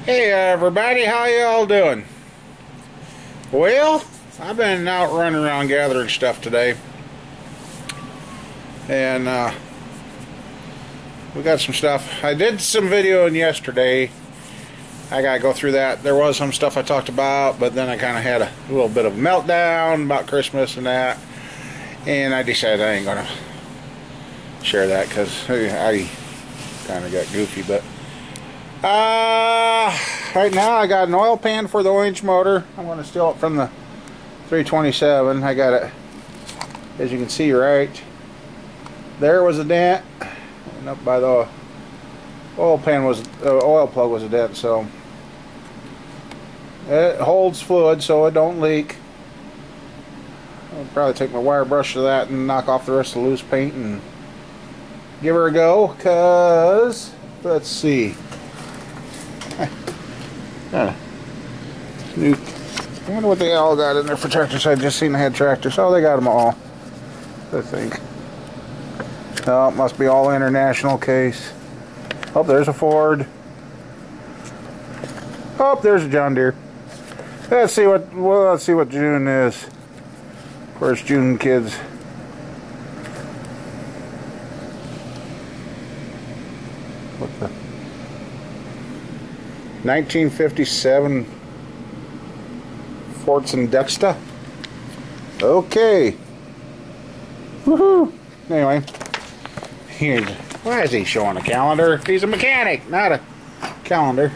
Hey everybody, how y'all doing? Well, I've been out running around gathering stuff today, and we got some stuff. I did some videoing yesterday. I gotta go through that. There was some stuff I talked about, but then I kind of had a little bit of a meltdown about Christmas and that, and I decided I ain't gonna share that because I kind of got goofy. But right now I got an oil pan for the orange motor. I'm going to steal it from the 327. I got it, as you can see, right there was a dent, and up by the oil pan was oil plug was a dent, so it holds fluid so it don't leak. I'll probably take my wire brush to that and knock off the rest of the loose paint and give her a go, cause let's see. New. I wonder what they all got in there for tractors. I just seen they had tractors. Oh, they got them all, I think. Oh, it must be all international case. Oh, there's a Ford. Oh, there's a John Deere. Let's see what June is. First June, kids. What the? 1957 Fordson Dexta. Okay. Woohoo! Anyway, why is he showing a calendar? He's a mechanic, not a calendar.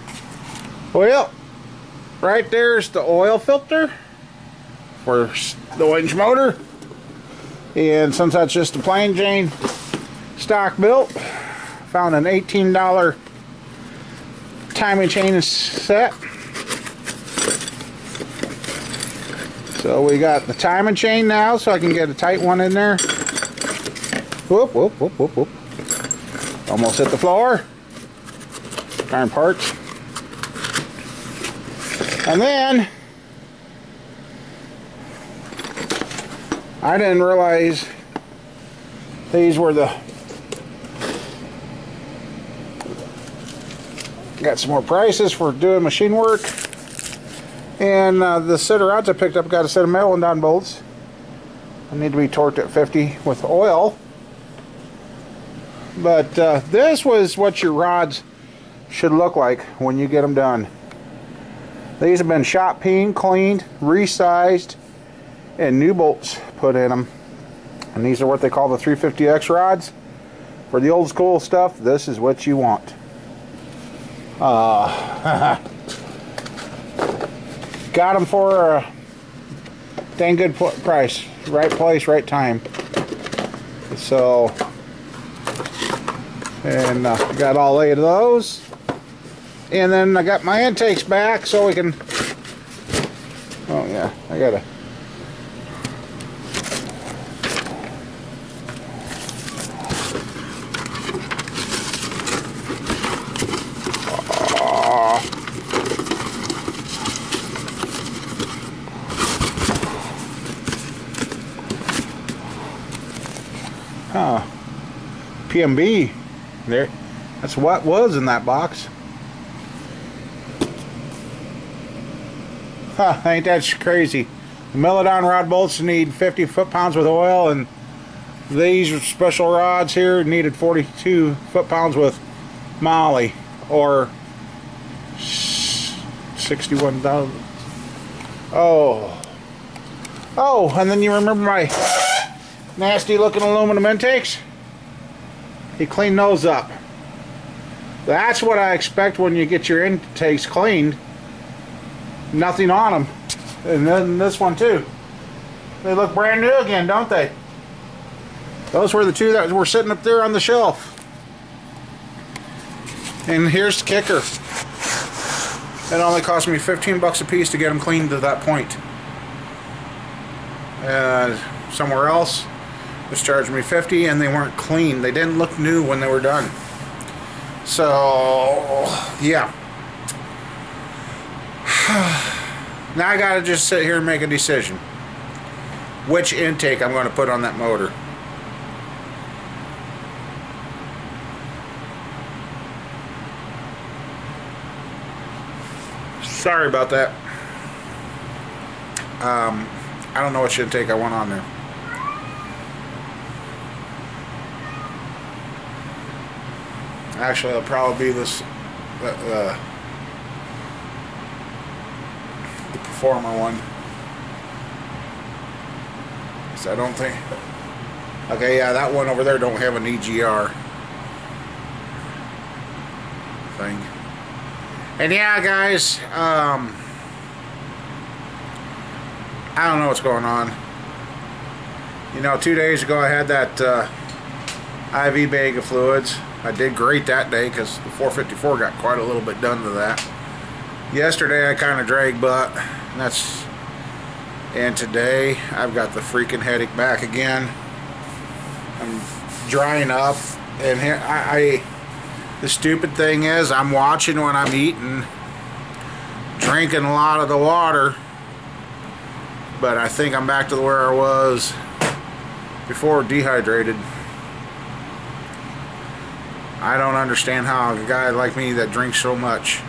Well, right there's the oil filter for the orange motor, and since that's just a plain Jane stock built, found an $18 timing chain set. So we got the timing chain now, so I can get a tight one in there. Whoop, whoop, whoop, whoop, whoop. Almost hit the floor. Darn parts. And then I didn't realize these were the. Got some more prices for doing machine work, and the set of rods I picked up got a set of metal and down bolts. I need to be torqued at 50 with oil, but this was what your rods should look like when you get them done. These have been shot peened, cleaned, resized, and new bolts put in them. And these are what they call the 350X rods. For the old school stuff, this is what you want. Got them for a dang good price. Right place, right time. So, and got all 8 of those. And then I got my intakes back so we can. Oh yeah, I gotta. PMB there, that's what was in that box. Huh, ain't that crazy? The Melodon rod bolts need 50 foot-pounds with oil, and these special rods here needed 42 foot-pounds with moly, or 61,000. Oh, and then you remember my nasty looking aluminum intakes? He cleaned those up. That's what I expect when you get your intakes cleaned. Nothing on them. And then this one too. They look brand new again, don't they? Those were the two that were sitting up there on the shelf. And here's the kicker. It only cost me 15 bucks a piece to get them cleaned to that point. Somewhere else was charging me 50, and they weren't clean. They didn't look new when they were done. So yeah. Now I gotta just sit here and make a decision which intake I'm going to put on that motor. Sorry about that. I don't know what intake I want on there. Actually, it'll probably be this the Performer one. So I don't think. Okay, yeah, that one over there don't have an EGR thing. And yeah, guys, I don't know what's going on. You know, 2 days ago I had that IV bag of fluids. I did great that day because the 454 got quite a little bit done to that. Yesterday I kind of dragged butt, and today I've got the freaking headache back again. I'm drying up, and here the stupid thing is I'm watching when I'm eating, drinking a lot of the water, but I think I'm back to where I was before, dehydrated. I don't understand how a guy like me that drinks so much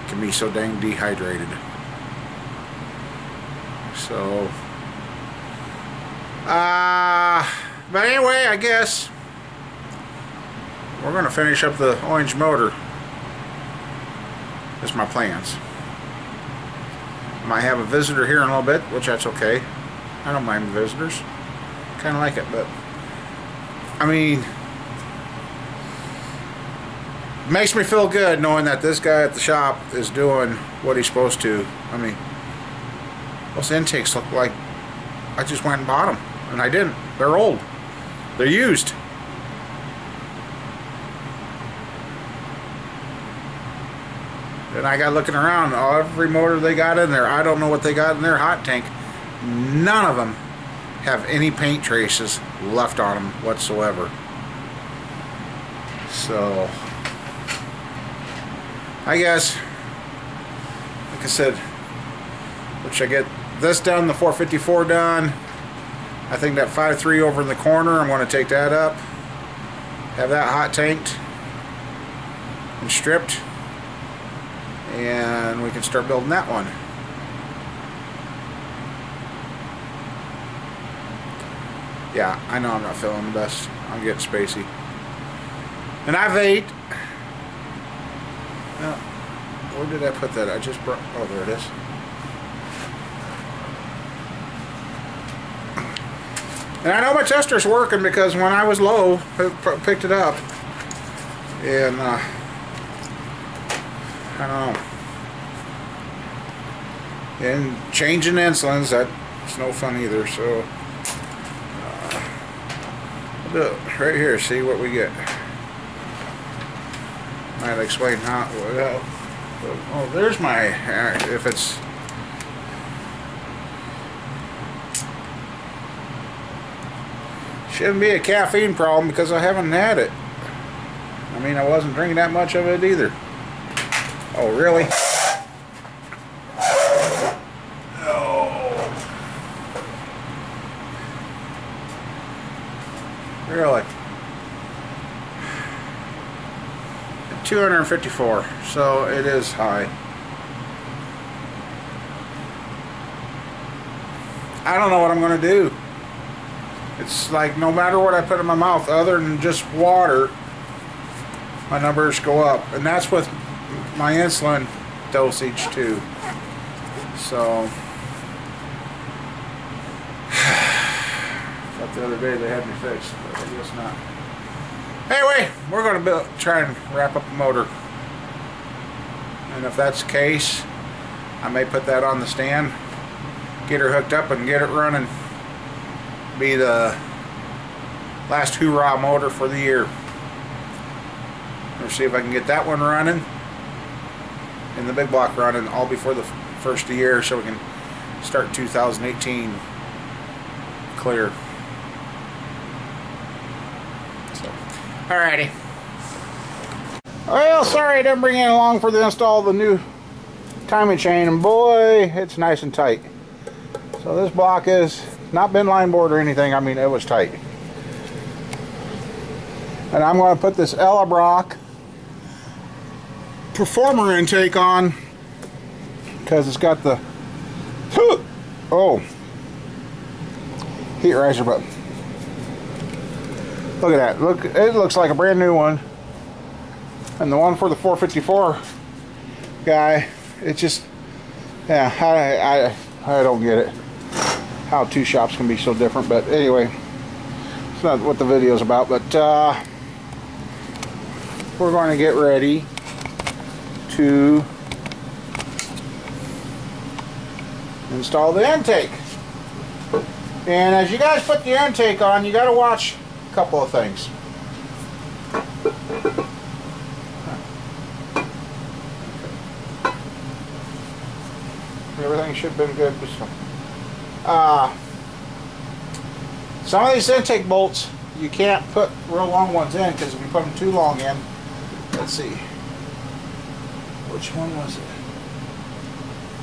can be so dang dehydrated. So, but anyway, I guess we're going to finish up the orange motor. That's my plans. I might have a visitor here in a little bit, which that's okay. I don't mind visitors. Kind of like it, but I mean, it makes me feel good knowing that this guy at the shop is doing what he's supposed to. I mean, those intakes look like I just went and bought them, and I didn't. They're old. They're used. And I got looking around, every motor they got in there, I don't know what they got in their hot tank. None of them have any paint traces left on them whatsoever. So, I guess, like I said, which I get this done, the 454 done. I think that 5.3 over in the corner, I'm going to take that up, have that hot tanked and stripped, and we can start building that one. Yeah, I know I'm not feeling the best. I'm getting spacey. And I've ate. Where did I put that? I just brought. Oh, there it is. And I know my tester's working because when I was low, I picked it up. And I don't know. And changing insulins, that's no fun either. So I'll do it right here. See what we get. Might explain how. Oh, there's my. If it's. Shouldn't be a caffeine problem because I haven't had it. I mean, I wasn't drinking that much of it either. Oh, really? Oh. Really? 254, so it is high. I don't know what I'm going to do. It's like no matter what I put in my mouth other than just water, my numbers go up, and that's with my insulin dosage too. So thought the other day they had me fixed, but I guess not. Anyway, we're going to try and wrap up the motor, and if that's the case, I may put that on the stand, get her hooked up and get it running. Be the last hoorah motor for the year. Let's see if I can get that one running and the big block running all before the first of the year, so we can start 2018 clear. So, alrighty. Well, sorry I didn't bring it along for the install of the new timing chain, and boy, it's nice and tight. So this block is not been line board or anything. I mean, it was tight. And I'm going to put this Ella Brock Performer intake on because it's got the heat riser. But look at that. Look, it looks like a brand new one. And the one for the 454 guy, it just, yeah, I don't get it. How two shops can be so different. But anyway, it's not what the video is about. But we're going to get ready to install the intake. And as you guys put the intake on, you got to watch a couple of things. Everything should have been good. Some of these intake bolts you can't put real long ones in, because if you put them too long in, let's see, which one was it?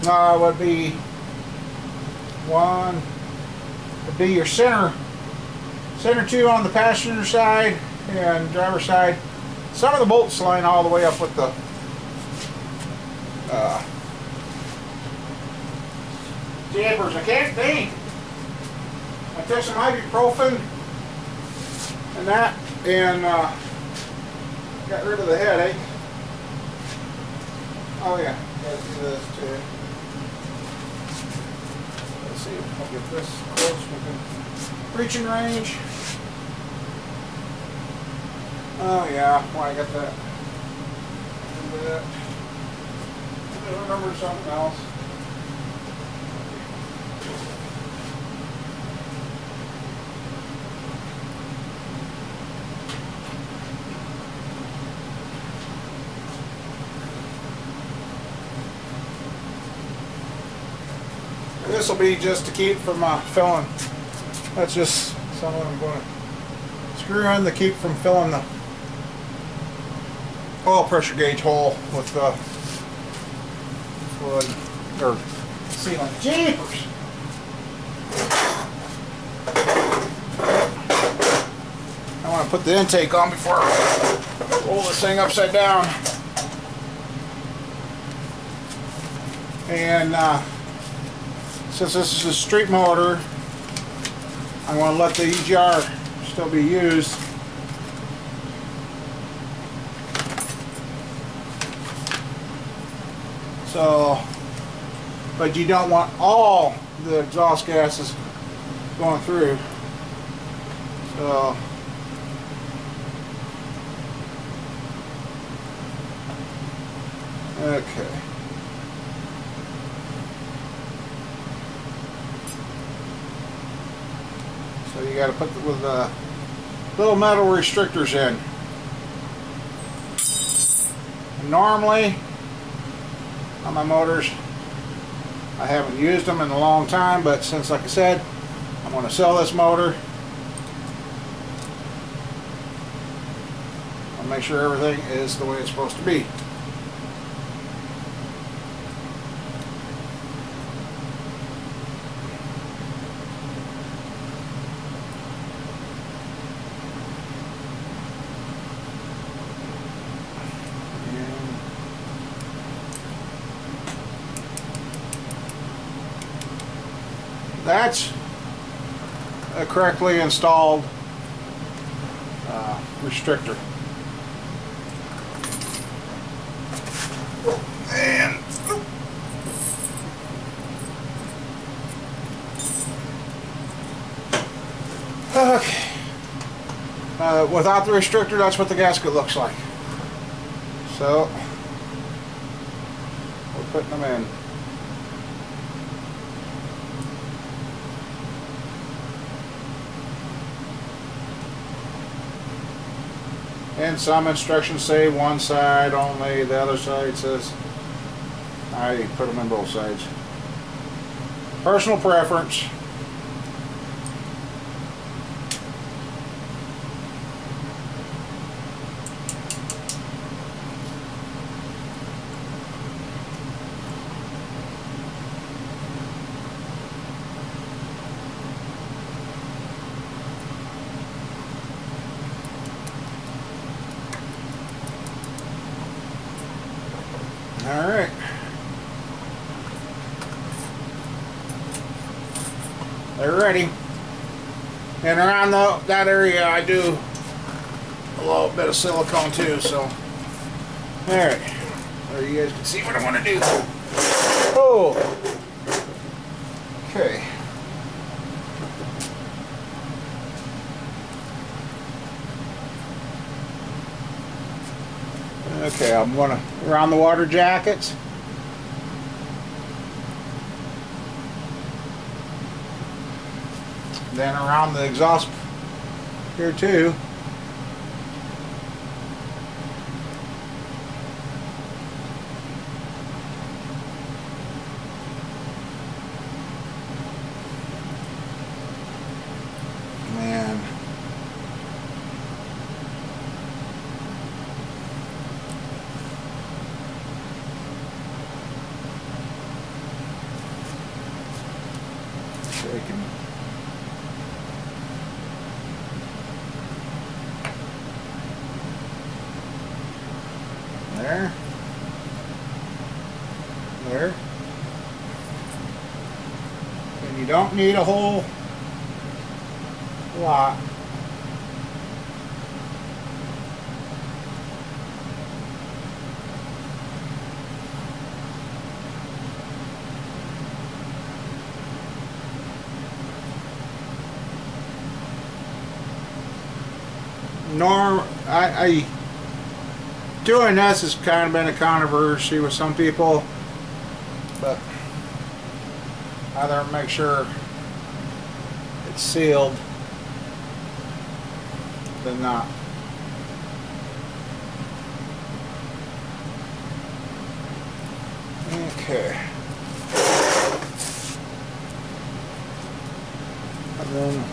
No, it would be one. Would be your center two on the passenger side and driver side. Some of the bolts line all the way up with the dampers. I can't think. I took some ibuprofen and that, and got rid of the headache. Oh yeah, gotta do this too. Let's see if I'll get this close within reaching range. Oh yeah, why I got that. I remember something else. This will be just to keep from filling. That's just something I'm going to screw in to keep from filling the oil pressure gauge hole with fluid or sealant. Jeepers! I want to put the intake on before I roll this thing upside down. And since this is a street motor, I want to let the EGR still be used. So, but you don't want all the exhaust gases going through. So, okay. So you got to put with little metal restrictors in. And normally, on my motors, I haven't used them in a long time, but since, like I said, I'm going to sell this motor, I'll make sure everything is the way it's supposed to be. That's a correctly installed restrictor. And okay, without the restrictor, that's what the gasket looks like. So we're putting them in. And some instructions say one side only, the other side says I put them in both sides. Personal preference. All right. they're ready. And around that area I do a little bit of silicone too, so alright. There you guys can see what I want to do. Oh! Okay. Okay, I'm going to around the water jackets. Then around the exhaust here too. And shaking. There. There. And you don't need a whole lot. Doing this has kind of been a controversy with some people, but I'd rather make sure it's sealed than not. Okay. And then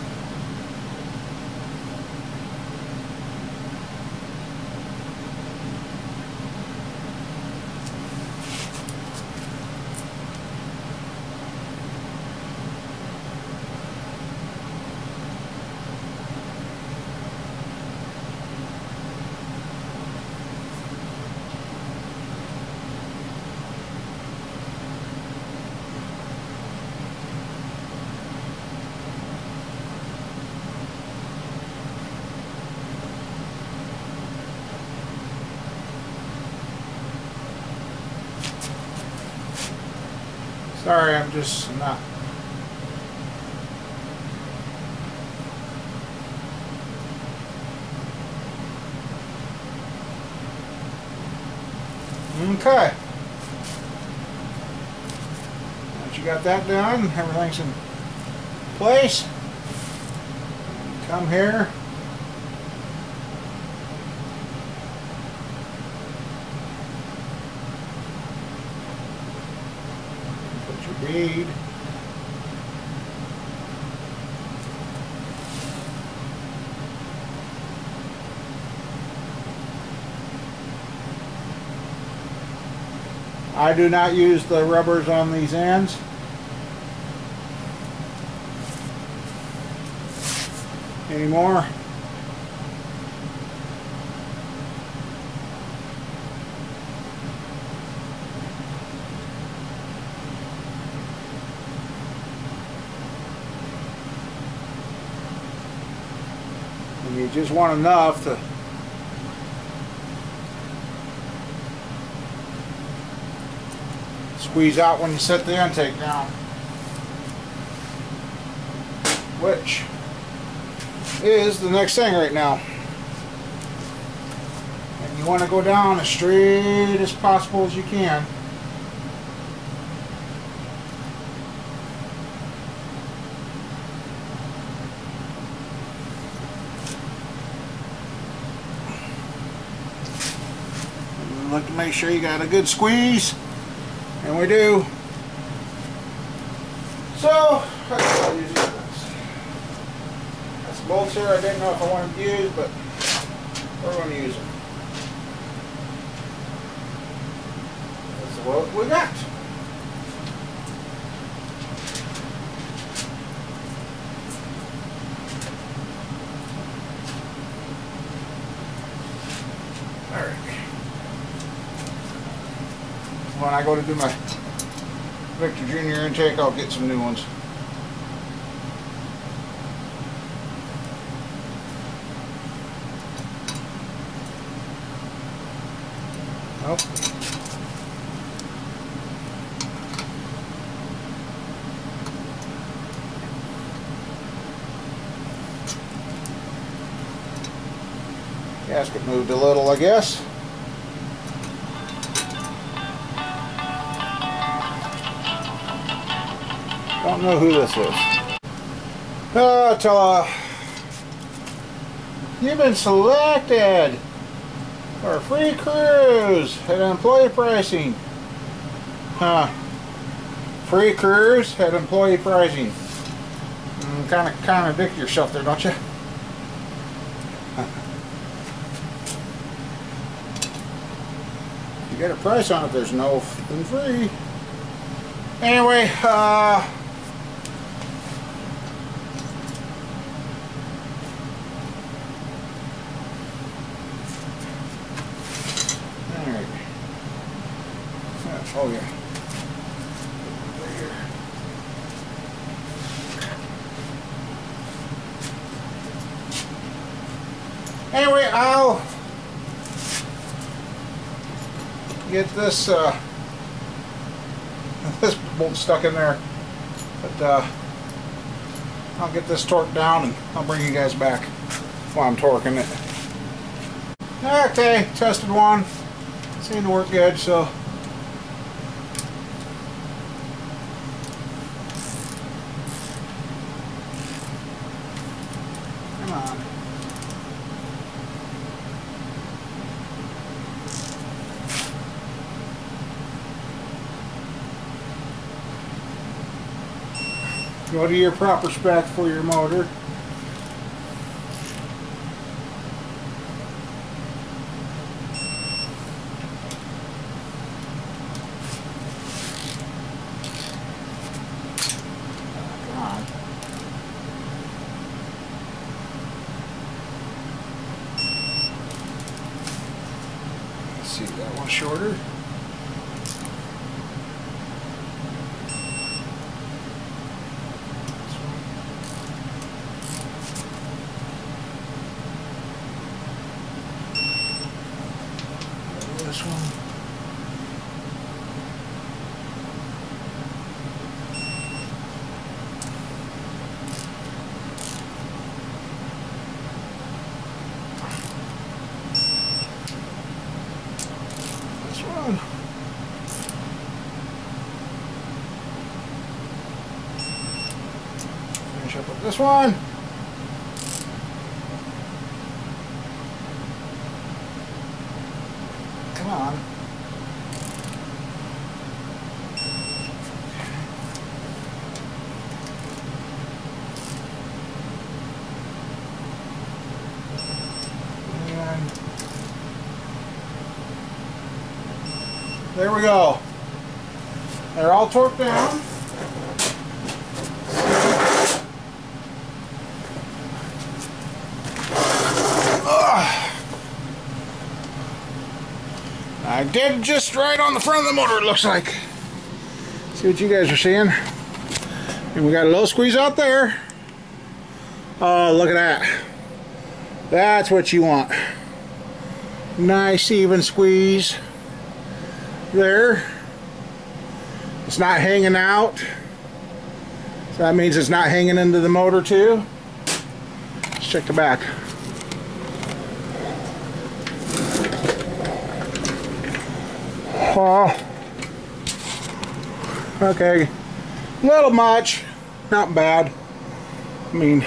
sorry, I'm just not. Okay. Once you got that done, everything's in place. Come here. Bead. I do not use the rubbers on these ends. Anymore. You just want enough to squeeze out when you set the intake down, which is the next thing right now. And you want to go down as straight as possible as you can. Look to make sure you got a good squeeze, and we do. So I'll use this. That's bolts here I didn't know if I wanted to use, but we're going to use them. That's what we got. When I go to do my Victor Jr. intake, I'll get some new ones. Oh. Gasket moved a little, I guess. Don't know who this is. You've been selected for a free cruise at employee pricing. Free cruise at employee pricing. Kind of contradict yourself there, don't you? You get a price on it, there's nothing free. Anyway, alright. Oh yeah. Right here. Anyway, I'll get this this bolt stuck in there, but I'll get this torqued down and I'll bring you guys back while I'm torquing it. Okay, tested one, seemed to work good, so come on. Go to your proper spec for your motor. Come on. Let's see, that one shorter. This one. This one. Finish up with this one. Come on. And there we go. They're all torqued down. I did just right on the front of the motor, it looks like. See what you guys are seeing? And we got a low squeeze out there. Oh, look at that. That's what you want. Nice even squeeze there. It's not hanging out. So that means it's not hanging into the motor too. Let's check the back. Oh, okay, a little much, not bad. I mean,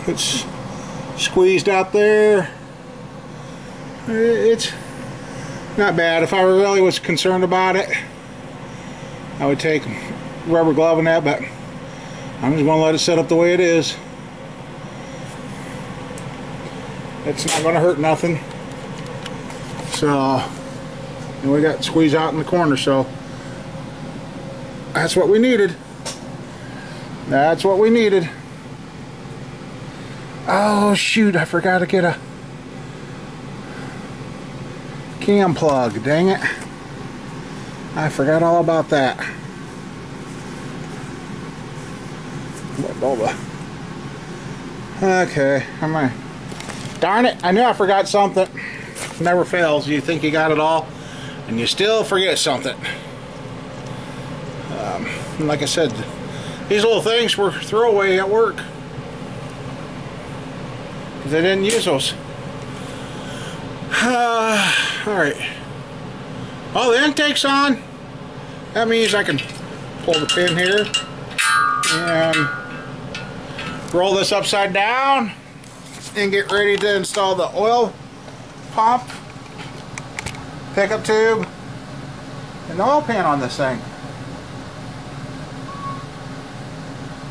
it's squeezed out there. It's not bad. If I really was concerned about it, I would take rubber glove in that, but I'm just going to let it set up the way it is. It's not going to hurt nothing. So, and we got squeeze out in the corner, so that's what we needed. That's what we needed. Oh shoot, I forgot to get a cam plug, dang it. I forgot all about that. Okay, darn it, I knew I forgot something. never fails. You think you got it all, and you still forget something. And like I said, these little things were throwaway at work because I didn't use those. Alright. Oh, the intake's on. That means I can pull the pin here and roll this upside down and get ready to install the oil pump, pickup tube, and the oil pan on this thing.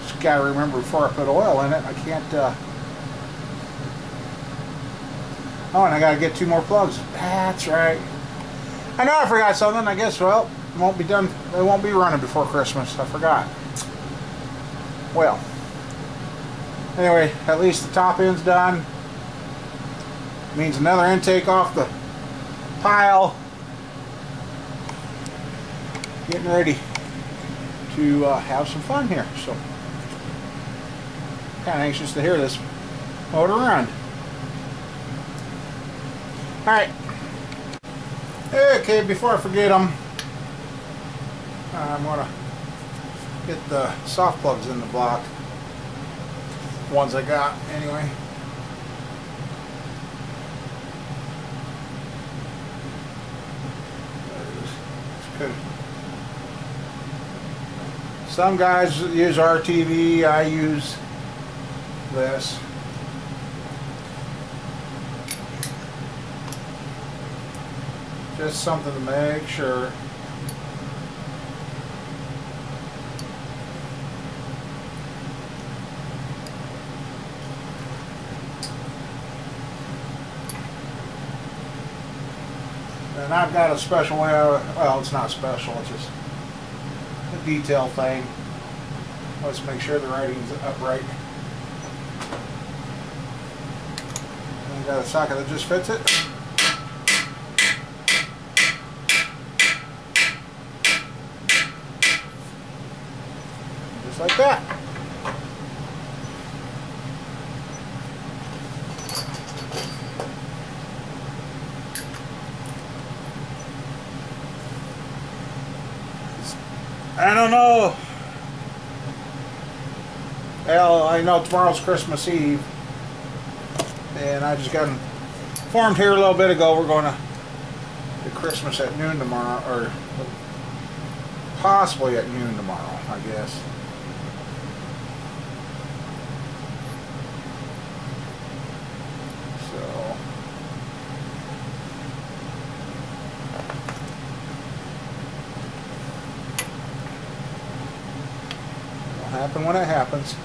Just gotta remember before I put oil in it, I can't oh, and I gotta get 2 more plugs. That's right. I know I forgot something. I guess, well, it won't be done. It won't be running before Christmas. I forgot. Well, anyway, at least the top end's done. Means another intake off the pile. Getting ready to have some fun here. So, kind of anxious to hear this motor run. Alright. Okay, before I forget them, I'm going to get the soft plugs in the block. Ones I got, anyway. Some guys use RTV, I use this. Just something to make sure. And I've got a special way, well, it's not special, it's just a detail thing. Let's make sure the writing's upright. And got a socket that just fits it. Just like that. I don't know. Well, I know tomorrow's Christmas Eve, and I just got informed here a little bit ago we're going to do Christmas at noon tomorrow, or possibly at noon tomorrow, I guess. So it'll happen when it happens.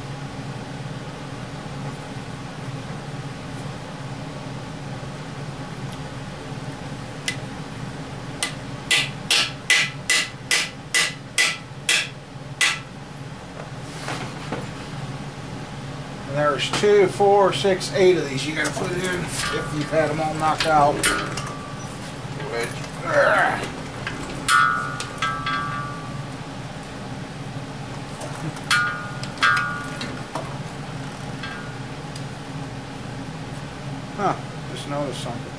There's 2, 4, 6, 8 of these you gotta put in if you've had them all knocked out. Huh, just noticed something.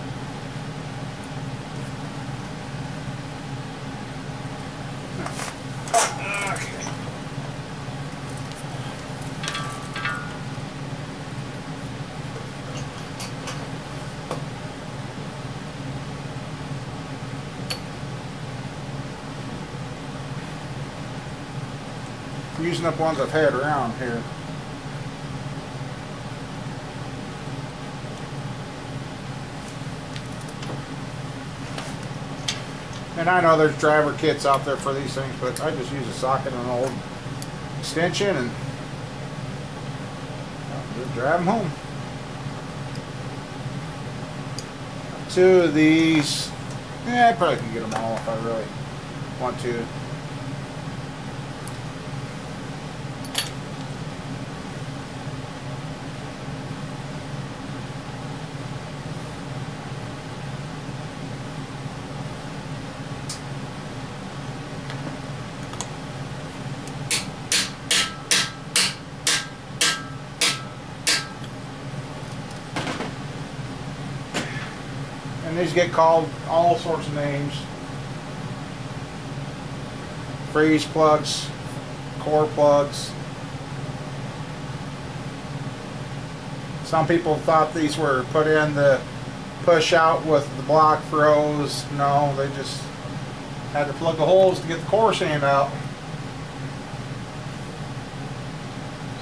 Using up ones I've had around here. And I know there's driver kits out there for these things, but I just use a socket and an old extension and just drive them home. 2 of these. Yeah, I probably can get them all if I really want to. And And these get called all sorts of names. Freeze plugs, core plugs. Some people thought these were put in to push out with the block froze. No, they just had to plug the holes to get the core sand out.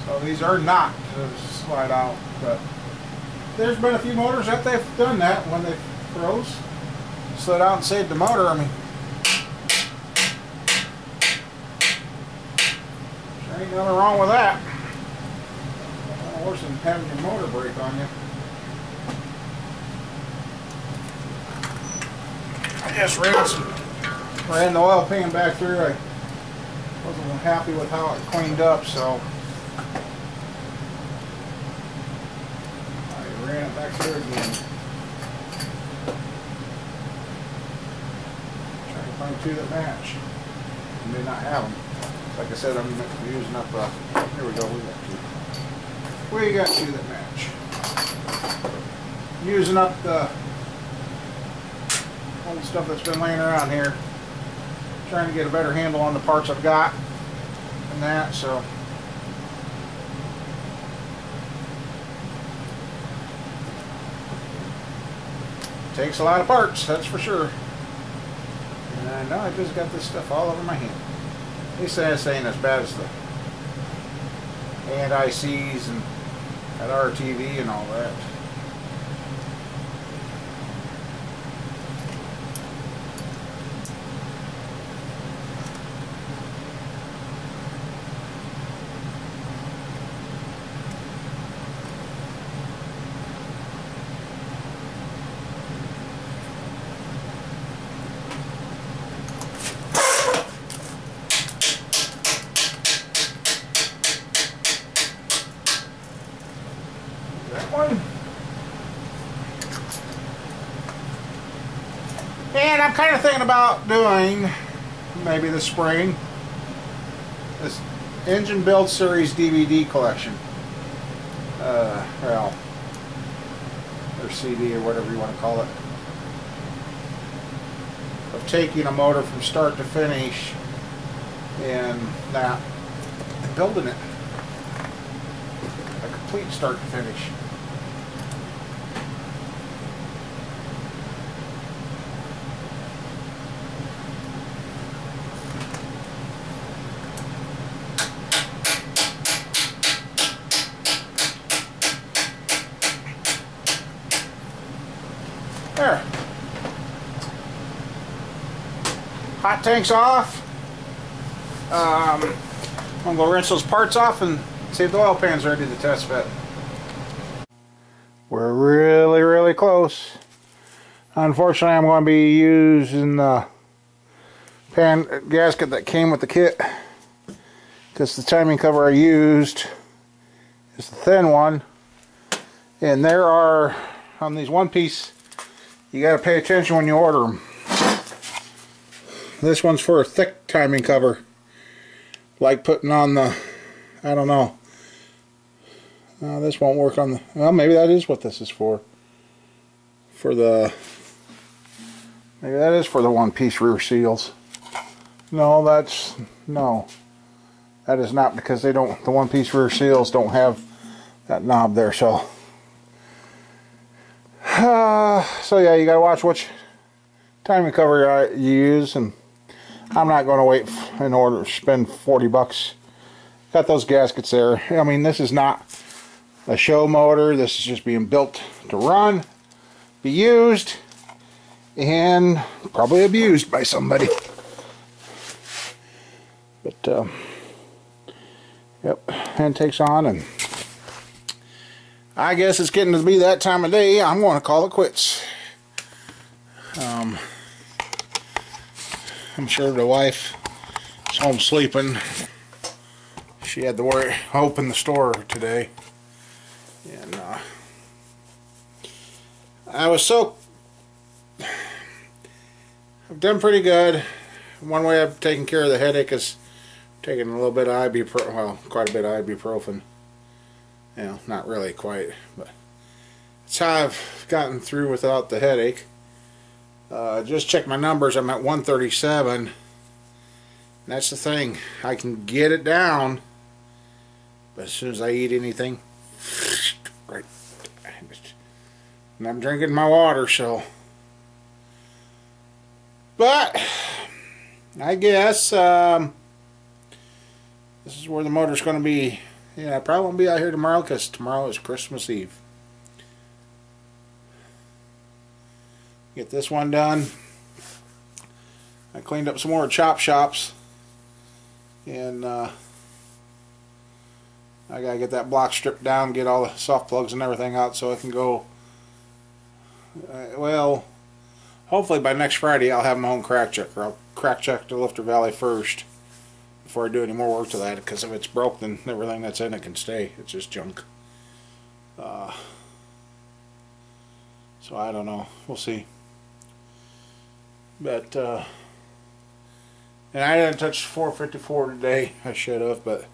So these are not to slide out, but there's been a few motors that they've done that when they froze, slid out and saved the motor. I mean, there ain't nothing wrong with that. No worse than having your motor break on you. I just ran the oil pan back through. I wasn't happy with how it cleaned up, so I ran it back through again. Trying to find two that match. I may not have them. Like I said, I'm using up, here we go, we got two. We got two that match. Using up the old stuff that's been laying around here. Trying to get a better handle on the parts I've got and that, so. Takes a lot of parts, that's for sure. And I know I just got this stuff all over my hand. They say this ain't as bad as the anti-seize and that RTV and all that. One. And I'm kind of thinking about doing, maybe this spring, this Engine Build Series DVD collection. Well, or CD or whatever you want to call it. Of taking a motor from start to finish and that, and building it. A complete start to finish. There. Hot tank's off. I'm going to go rinse those parts off and see if the oil pan's ready to test fit. We're really, really close. Unfortunately, I'm going to be using the pan gasket that came with the kit, because the timing cover I used is the thin one. And there are, on these one piece, you got to pay attention when you order them. This one's for a thick timing cover, like putting on the, I don't know. This won't work on the, well, maybe that is what this is for. For the, maybe that is for the one-piece rear seals. No, that's, no. That is not, because they don't, the one-piece rear seals don't have that knob there, so. So yeah, you gotta watch which timing cover you use, and I'm not going to wait in order to spend 40 bucks. Got those gaskets there. I mean, this is not a show motor. This is just being built to run, be used, and probably abused by somebody. But yep, hand takes on, and I guess it's getting to be that time of day. I'm going to call it quits. I'm sure the wife is home sleeping. She had to open the store today. And I've done pretty good. One way I've taken care of the headache is taking a little bit of ibuprofen, well, quite a bit of ibuprofen. You know, not really quite, but it's how I've gotten through without the headache. Just check my numbers. I'm at 137. That's the thing. I can get it down, but as soon as I eat anything, right, and I'm drinking my water, so. But I guess this is where the motor's going to be. Yeah, I probably won't be out here tomorrow because tomorrow is Christmas Eve. Get this one done. I cleaned up some more chop shops, and I gotta get that block stripped down, get all the soft plugs and everything out so I can go. Well, hopefully by next Friday I'll have my own crack checker. I'll crack check the lifter valley first before I do any more work to that, because if it's broke, then everything that's in it can stay. It's just junk. So I don't know. We'll see. But and I didn't touch 454 today. I should have, but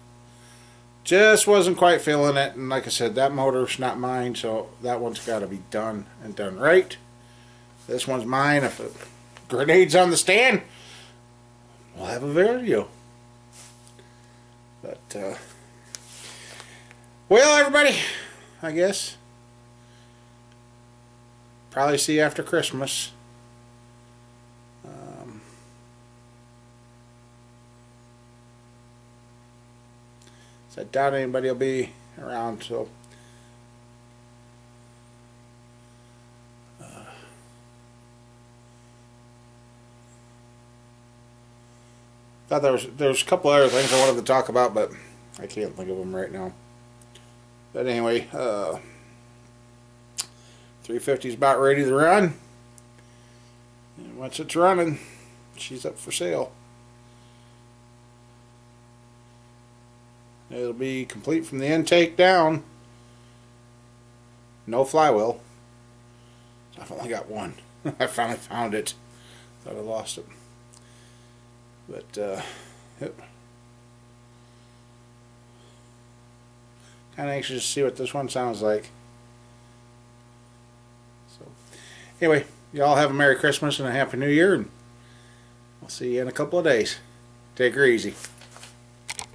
just wasn't quite feeling it. And like I said, that motor's not mine, so that one's got to be done and done right. This one's mine. If a grenade's on the stand, we'll have a video. But well, everybody, I guess probably see you after Christmas. So I doubt anybody will be around, so thought there's a couple other things I wanted to talk about, but I can't think of them right now. But anyway, 350 is about ready to run, and once it's running, she's up for sale. It'll be complete from the intake down. No flywheel. So I've only got one. I finally found it. Thought I lost it. But, yep. Kind of anxious to see what this one sounds like. So, anyway, y'all have a Merry Christmas and a Happy New Year. And we'll see you in a couple of days. Take her easy.